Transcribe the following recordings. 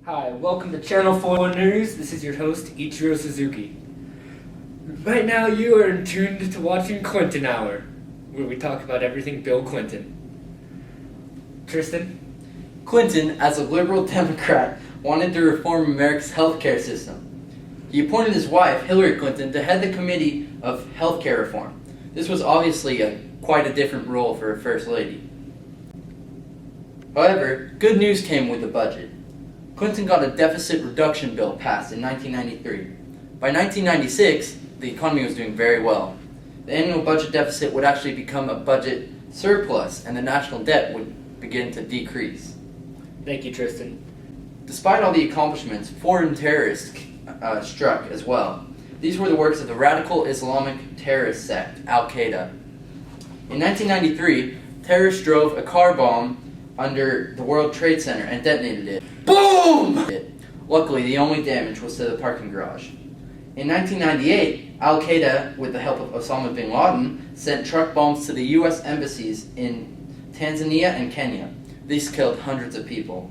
Hi, welcome to Channel 4 News. This is your host, Ichiro Suzuki. Right now you are tuned to watching Clinton Hour, where we talk about everything Bill Clinton. Tristan? Clinton, as a liberal Democrat, wanted to reform America's healthcare system. He appointed his wife, Hillary Clinton, to head the Committee of Healthcare Reform. This was obviously quite a different role for a First Lady. However, good news came with the budget. Clinton got a deficit reduction bill passed in 1993. By 1996, the economy was doing very well. The annual budget deficit would actually become a budget surplus, and the national debt would begin to decrease. Thank you, Tristan. Despite all the accomplishments, foreign terrorists struck as well. These were the works of the radical Islamic terrorist sect, Al-Qaeda. In 1993, terrorists drove a car bomb under the World Trade Center and detonated it. Boom! Luckily, the only damage was to the parking garage. In 1998, Al-Qaeda, with the help of Osama bin Laden, sent truck bombs to the U.S. embassies in Tanzania and Kenya. These killed hundreds of people.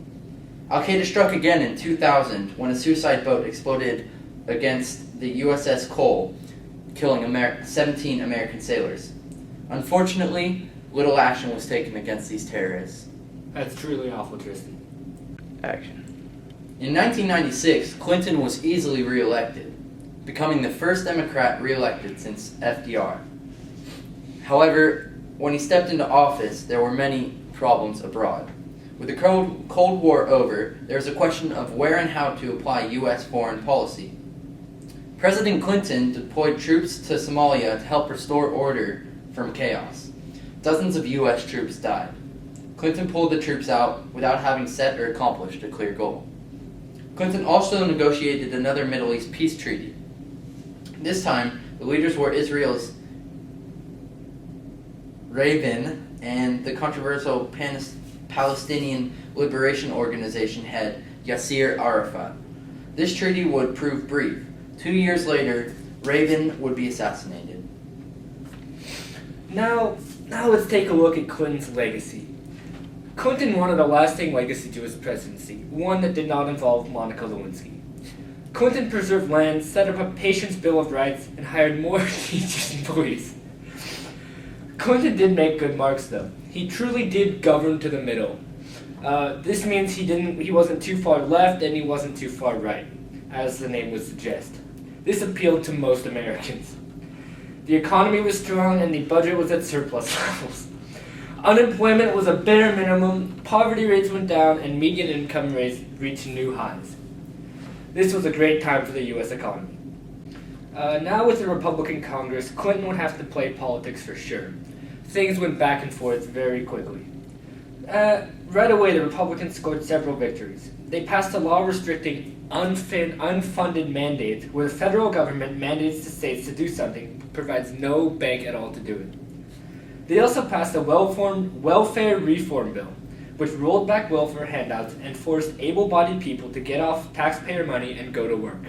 Al-Qaeda struck again in 2000 when a suicide boat exploded against the USS Cole, killing 17 American sailors. Unfortunately, little action was taken against these terrorists. That's truly awful, Tristan. Action. In 1996, Clinton was easily reelected, becoming the first Democrat reelected since FDR. However, when he stepped into office, there were many problems abroad. With the Cold War over, there was a question of where and how to apply U.S. foreign policy. President Clinton deployed troops to Somalia to help restore order from chaos. Dozens of U.S. troops died. Clinton pulled the troops out without having set or accomplished a clear goal. Clinton also negotiated another Middle East peace treaty. This time, the leaders were Israel's Rabin and the controversial Palestinian Liberation Organization head Yasser Arafat. This treaty would prove brief. 2 years later, Rabin would be assassinated. Now let's take a look at Clinton's legacy. Clinton wanted a lasting legacy to his presidency, one that did not involve Monica Lewinsky. Clinton preserved land, set up a patient's Bill of Rights, and hired more teachers and police. Clinton did make good marks, though. He truly did govern to the middle. This means he wasn't too far left and he wasn't too far right, as the name would suggest. This appealed to most Americans. The economy was strong and the budget was at surplus levels. Unemployment was a bare minimum, poverty rates went down, and median income rates reached new highs. This was a great time for the U.S. economy. Now with the Republican Congress, Clinton would have to play politics for sure. Things went back and forth very quickly. Right away, the Republicans scored several victories. They passed a law restricting unfunded mandates, where the federal government mandates the states to do something, but provides no bank at all to do it. They also passed a welfare reform bill, which rolled back welfare handouts and forced able-bodied people to get off taxpayer money and go to work.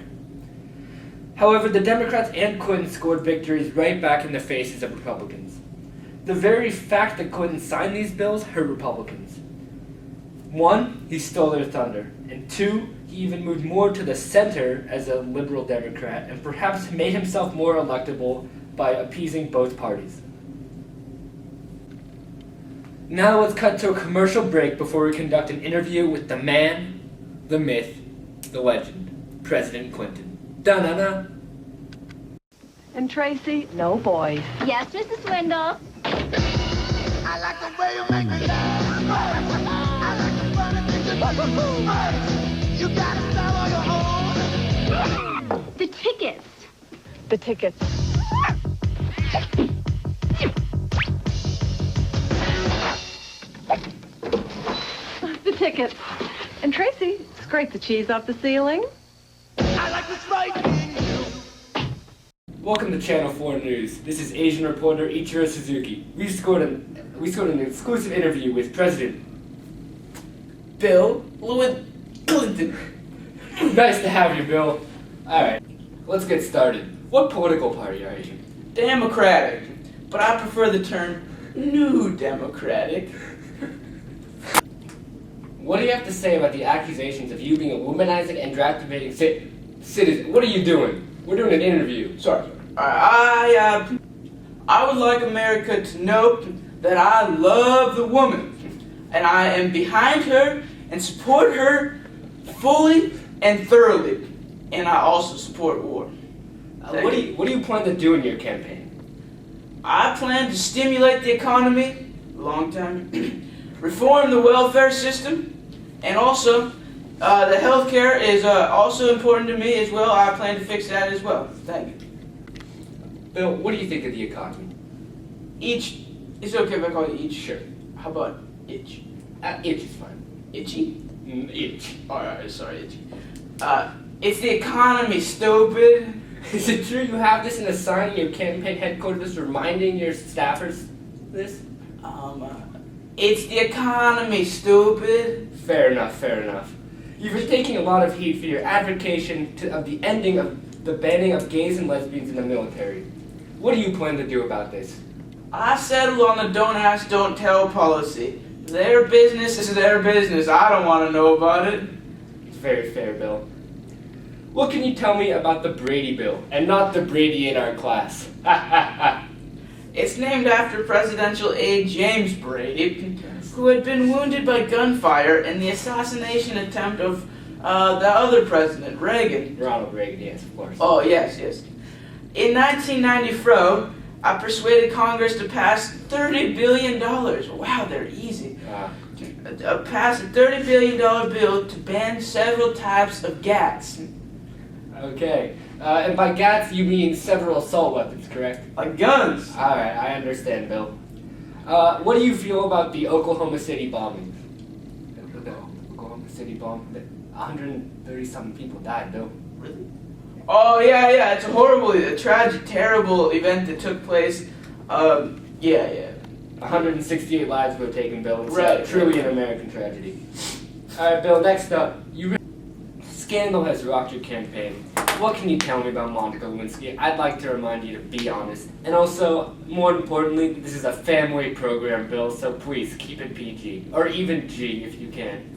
However, the Democrats and Clinton scored victories right back in the faces of Republicans. The very fact that Clinton signed these bills hurt Republicans. 1, he stole their thunder, and 2, he even moved more to the center as a liberal Democrat and perhaps made himself more electable by appeasing both parties. Now let's cut to a commercial break before we conduct an interview with the man, the myth, the legend, President Clinton. Da-na-na. And Tracy, no boys. Yes, Mrs. Swindle. I like the way you make me laugh. I like the funny things you got to style on your own. The tickets. The tickets. The tickets. And Tracy, scrape the cheese off the ceiling. I like this right. Welcome to Channel 4 News. This is Asian reporter Ichiro Suzuki. We scored an exclusive interview with President Bill Clinton. Nice to have you, Bill. Alright, let's get started. What political party are you? Democratic, but I prefer the term New Democratic. what do you have to say about the accusations of you being a womanizing and draftivating citizen? What are you doing? We're doing an interview. Sorry. I would like America to know that I love the woman, and I am behind her and support her fully and thoroughly. And I also support war. What do you plan to do in your campaign? I plan to stimulate the economy, long time, reform the welfare system, and also the healthcare is also important to me as well. I plan to fix that as well. Thank you. Bill, what do you think of the economy? Each, is it okay if I call you each? Sure. How about itch? Itch is fine. Itchy? Itch. Alright, sorry, itchy. It's the economy, stupid. Is it true you have this in a sign in your campaign headquarters reminding your staffers this? It's the economy, stupid. Fair enough, fair enough. You've been taking a lot of heat for your advocacy of the ending of the banning of gays and lesbians in the military. What do you plan to do about this? I settled on the don't ask, don't tell policy. Their business is their business. I don't want to know about it. It's very fair, Bill. What can you tell me about the Brady Bill, and not the Brady in our class? It's named after presidential aide James Brady, who had been wounded by gunfire in the assassination attempt of the other president, Reagan. Ronald Reagan, yes, of course. Oh, yes. In 1994, I persuaded Congress to pass $30 billion. Wow, they're easy. Pass a $30 billion bill to ban several types of GATs. Okay. And by GATs, you mean several assault weapons, correct? Like guns. Alright, I understand, Bill. What do you feel about the Oklahoma City bombing? The Oklahoma City bombing? 130-something people died, Bill. Really? Oh, yeah. It's a horrible, a tragic, terrible event that took place. Yeah. 168 lives were taken, Bill. It's Right. Truly an American tragedy. Alright, Bill, next up. Scandal has rocked your campaign. What can you tell me about Monica Lewinsky? I'd like to remind you to be honest. And also, more importantly, this is a family program, Bill, so please keep it PG. Or even G if you can.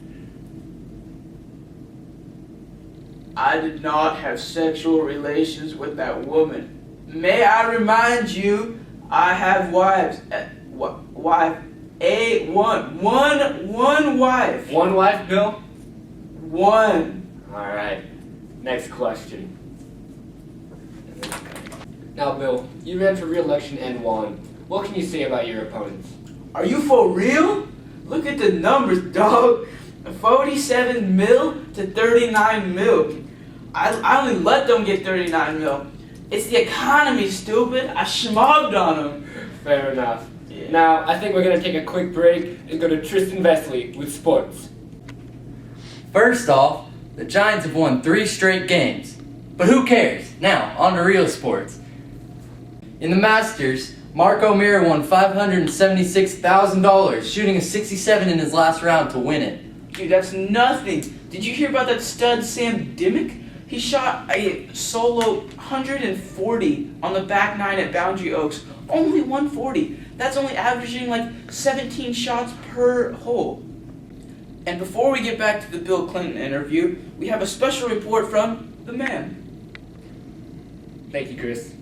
I did not have sexual relations with that woman. May I remind you, I have wives. One wife. One wife, Bill? One. Alright, next question. Now, Bill, you ran for re-election and won. What can you say about your opponents? Are you for real? Look at the numbers, dog. 47 mil to 39 mil. I only let them get 39 mil. It's the economy, stupid. I schmogged on them. Fair enough. Yeah. Now, I think we're going to take a quick break and go to Tristan Vesley with sports. First off, the Giants have won 3 straight games. But who cares? Now, on to real sports. In the Masters, Mark O'Meara won $576,000, shooting a 67 in his last round to win it. Dude, that's nothing. Did you hear about that stud Sam Dimmick? He shot a solo 140 on the back nine at Boundary Oaks. Only 140. That's only averaging like 17 shots per hole. And before we get back to the Bill Clinton interview, we have a special report from the man. Thank you, Chris.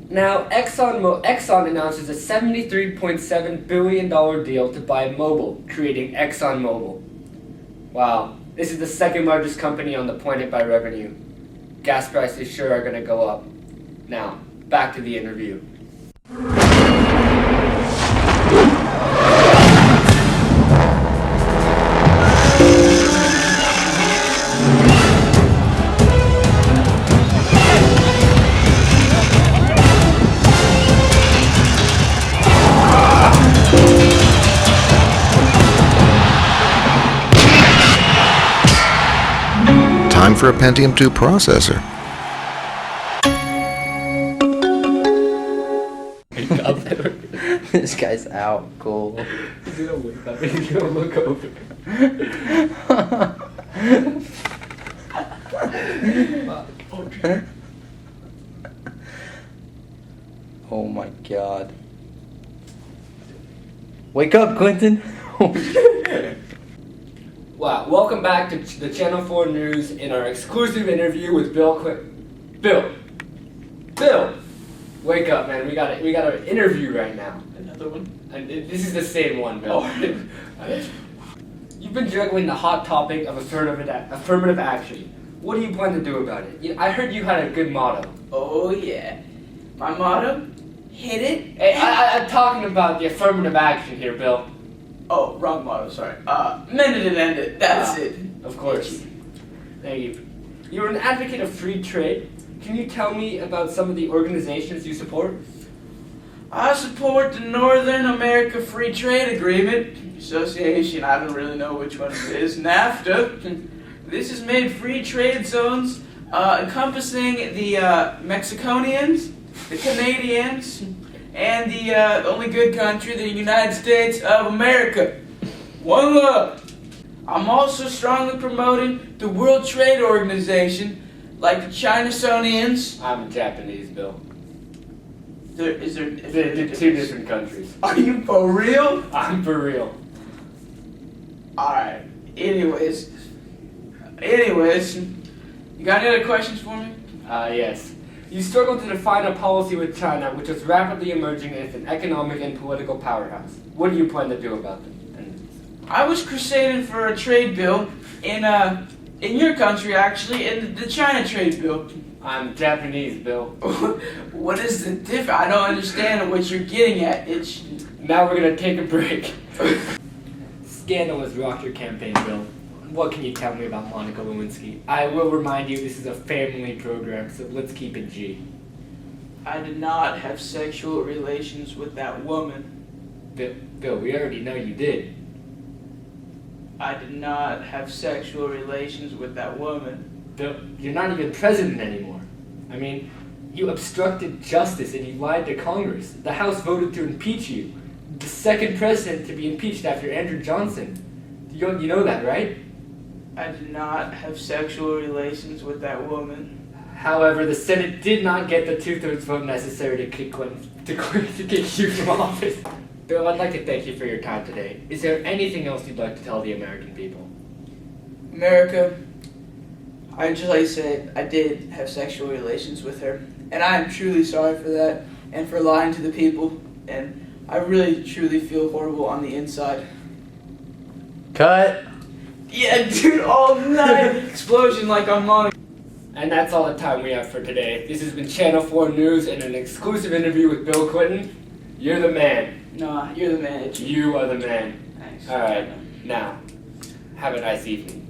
Now, Exxon announces a $73.7 billion deal to buy Mobil, creating ExxonMobil. Wow, this is the second largest company on the planet by revenue. Gas prices sure are going to go up. Now, back to the interview. Time for a Pentium 2 processor. This guy's out cold. He's gonna wake up and he's gonna look over. Oh my god. Wake up, Clinton! Wow, welcome back to the Channel 4 News in our exclusive interview with Bill Bill! Wake up, man. We got an interview right now. Another one? And this is the same one, Bill. You've been juggling the hot topic of affirmative action. What do you plan to do about it? I heard you had a good motto. Oh yeah. My motto? Hit it. Hey, I'm talking about the affirmative action here, Bill. Oh, wrong motto, sorry. Mend it and end it. That's it. Of course. Thank you. You're an advocate of free trade. Can you tell me about some of the organizations you support? I support the Northern America Free Trade Agreement Association. I don't really know which one it is. NAFTA. This has made free trade zones encompassing the Mexiconians, the Canadians, and the only good country, the United States of America. One love. I'm also strongly promoting the World Trade Organization, like the Chinasonians. I'm Japanese, Bill. They're Two different countries. Are you for real? I'm for real. Alright. Anyways, you got any other questions for me? Yes. You struggled to define a policy with China, which was rapidly emerging as an economic and political powerhouse. What do you plan to do about them? I was crusading for a trade bill in your country, actually, in the China trade bill. I'm Japanese, Bill. What is the difference? I don't understand what you're getting at. It's Now we're gonna take a break. Scandal has rocked your campaign, Bill. What can you tell me about Monica Lewinsky? I will remind you this is a family program, so let's keep it G. I did not have sexual relations with that woman. Bill, we already know you did. I did not have sexual relations with that woman. Bill, you're not even president anymore. I mean, you obstructed justice and you lied to Congress. The House voted to impeach you. The second president to be impeached after Andrew Johnson. You know that, right? I did not have sexual relations with that woman. However, the Senate did not get the 2/3 vote necessary to kick you from office. Bill, I'd like to thank you for your time today. Is there anything else you'd like to tell the American people? America, I just like to say I did have sexual relations with her, and I am truly sorry for that and for lying to the people, and I really truly feel horrible on the inside. Cut. Yeah, dude, all night explosion like on Monica. And that's all the time we have for today. This has been Channel 4 News and an exclusive interview with Bill Clinton. You're the man. Nah, you're the man. You are the man. Thanks. Alright, now, have a nice evening.